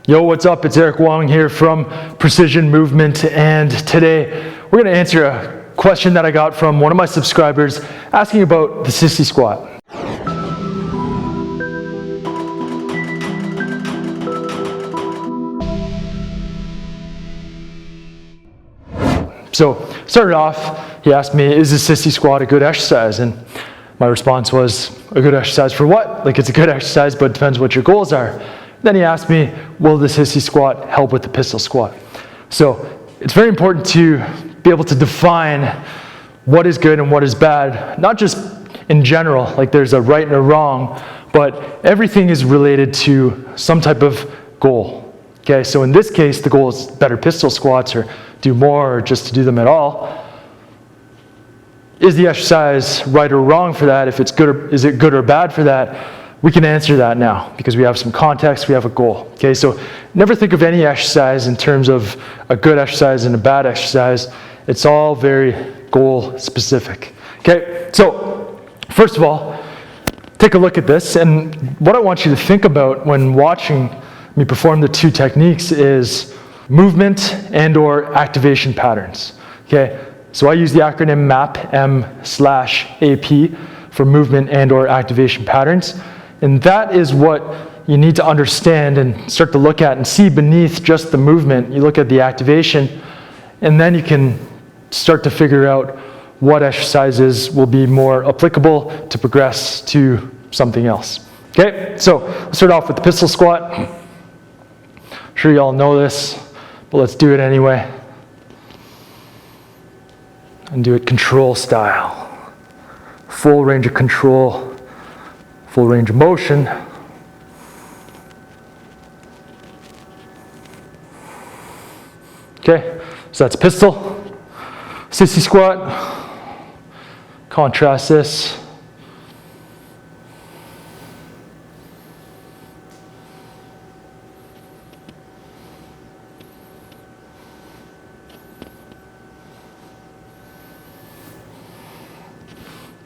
Yo, what's up? It's Eric Wong here from Precision Movement, and today we're going to answer a question that I got from one of my subscribers asking about the SISSY squat. So, started off, he asked me, is the SISSY squat a good exercise? And my response was, a good exercise for what? Like, it's a good exercise, but it depends what your goals are. Then he asked me, will the SISSY squat help with the pistol squat? So it's very important to be able to define what is good and what is bad, not just in general, like there's a right and a wrong, but everything is related to some type of goal. Okay, so in this case, the goal is better pistol squats or do more or just to do them at all. Is the exercise right or wrong for that? If it's good, or is it good or bad for that? We can answer that now because we have some context, we have a goal. Okay, so never think of any exercise in terms of a good exercise and a bad exercise. It's all very goal specific. Okay, so first of all, take a look at this, and what I want you to think about when watching me perform the two techniques is movement and or activation patterns. Okay, so I use the acronym MAP, M/AP, for movement and or activation patterns. And that is what you need to understand and start to look at and see beneath just the movement. You look at the activation, and then you can start to figure out what exercises will be more applicable to progress to something else. Okay, so let's start off with the pistol squat. I'm sure you all know this, but let's do it anyway. And do it control style. Full range of control. Full range of motion. Okay, so that's pistol. SISSY squat. Contrast this.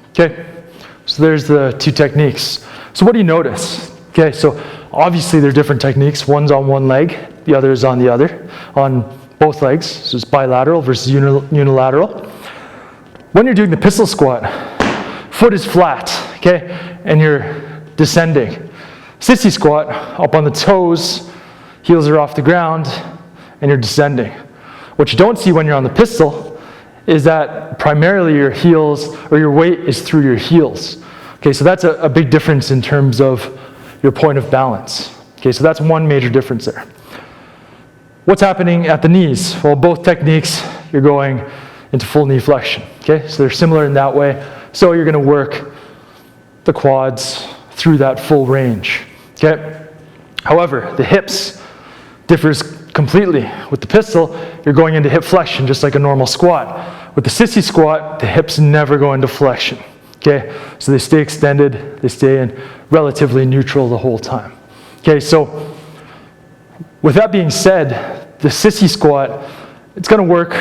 Okay. So there's the two techniques. So what do you notice? Okay, so obviously they're different techniques. One's on one leg, the other is on the other, on both legs. So it's bilateral versus unilateral. When you're doing the pistol squat, foot is flat, okay, and you're descending. SISSY squat, up on the toes, heels are off the ground, and you're descending. What you don't see when you're on the pistol is that primarily your heels, or your weight is through your heels. Okay, so that's a big difference in terms of your point of balance. Okay, so that's one major difference there. What's happening at the knees? Well, both techniques, you're going into full knee flexion. Okay, so they're similar in that way. So you're gonna work the quads through that full range. Okay, however, the hips differs completely. With the pistol, you're going into hip flexion just like a normal squat. With the SISSY squat, the hips never go into flexion. Okay, so they stay extended, they stay in relatively neutral the whole time. Okay, so with that being said, the SISSY squat, it's going to work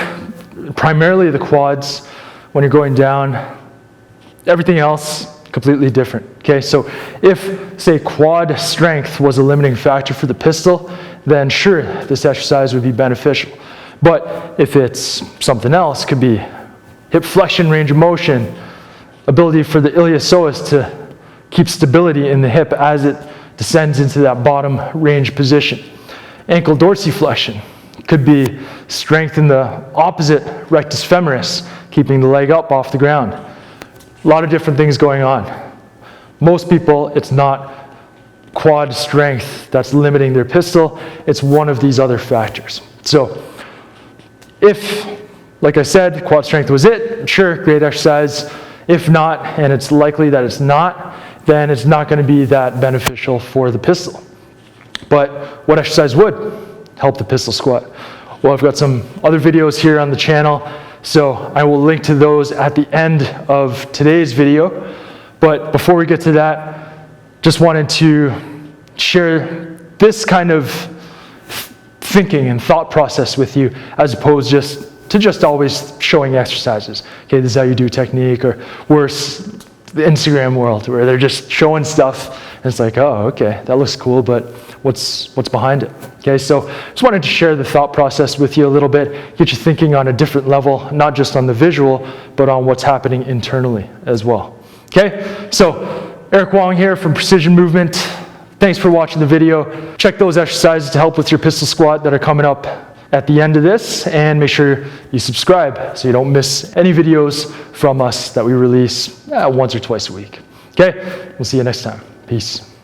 primarily the quads when you're going down. Everything else, completely different. Okay, so if, say, quad strength was a limiting factor for the pistol, then sure, this exercise would be beneficial. But if it's something else, could be hip flexion range of motion, ability for the iliopsoas to keep stability in the hip as it descends into that bottom range position. Ankle dorsiflexion could be strength in the opposite rectus femoris, keeping the leg up off the ground. A lot of different things going on. Most people, it's not quad strength that's limiting their pistol, it's one of these other factors. So if, like I said, quad strength was it, sure, great exercise. If not, and it's likely that it's not, then it's not going to be that beneficial for the pistol. But what exercise would help the pistol squat? Well, I've got some other videos here on the channel, so I will link to those at the end of today's video. But before we get to that, just wanted to share this kind of thinking and thought process with you, as opposed to just always showing exercises. Okay, this is how you do technique, or worse, the Instagram world, where they're just showing stuff, and it's like, oh, okay, that looks cool, but what's behind it? Okay, so just wanted to share the thought process with you a little bit, get you thinking on a different level, not just on the visual, but on what's happening internally as well. Okay, so Eric Wong here from Precision Movement. Thanks for watching the video. Check those exercises to help with your pistol squat that are coming up at the end of this, and make sure you subscribe so you don't miss any videos from us that we release once or twice a week. Okay, we'll see you next time. Peace.